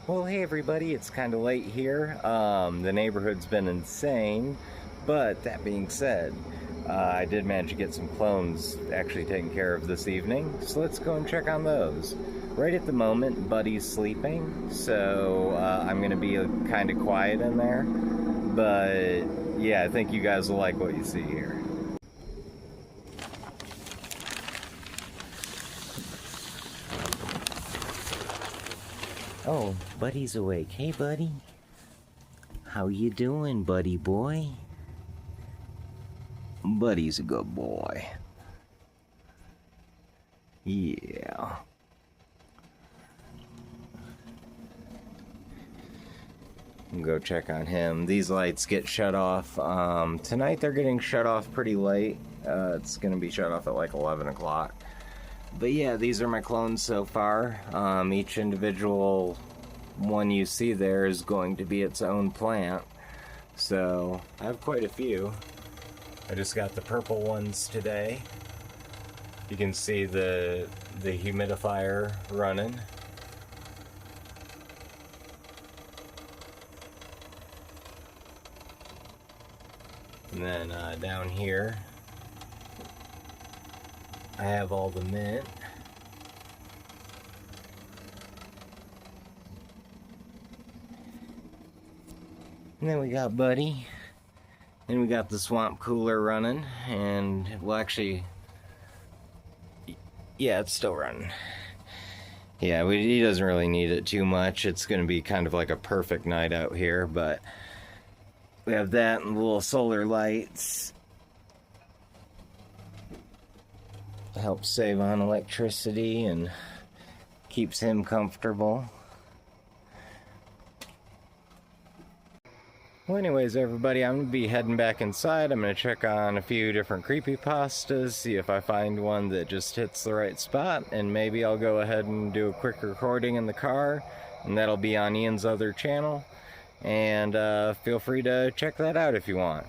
Well, hey everybody, it's kind of late here. The neighborhood's been insane, but that being said, I did manage to get some clones actually taken care of this evening, so let's go and check on those. Right at the moment, Buddy's sleeping, so I'm going to be kind of quiet in there, but yeah, I think you guys will like what you see here. Oh, Buddy's awake. Hey, Buddy. How you doing, Buddy boy? Buddy's a good boy. Yeah. Go check on him. These lights get shut off. Tonight they're getting shut off pretty late. It's going to be shut off at like 11 o'clock. But yeah, these are my clones so far. Each individual one you see there is going to be its own plant. So I have quite a few. I just got the purple ones today. You can see the humidifier running. And then down here, I have all the mint. And then we got Buddy. And we got the swamp cooler running. And, well, actually, yeah, it's still running. Yeah, he doesn't really need it too much. It's going to be kind of like a perfect night out here, but we have that and the little solar lights. Helps save on electricity and keeps him comfortable. Well, anyways, everybody, I'm going to be heading back inside. I'm going to check on a few different creepypastas, see if I find one that just hits the right spot, and maybe I'll go ahead and do a quick recording in the car, and that'll be on Ian's other channel. And feel free to check that out if you want.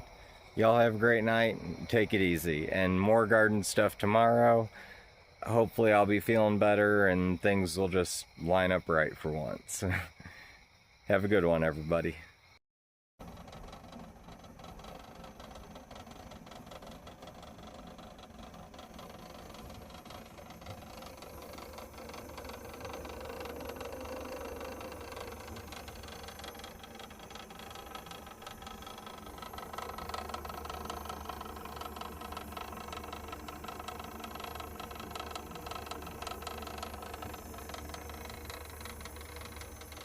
Y'all have a great night. Take it easy. And more garden stuff tomorrow. Hopefully I'll be feeling better and things will just line up right for once. Have a good one, everybody.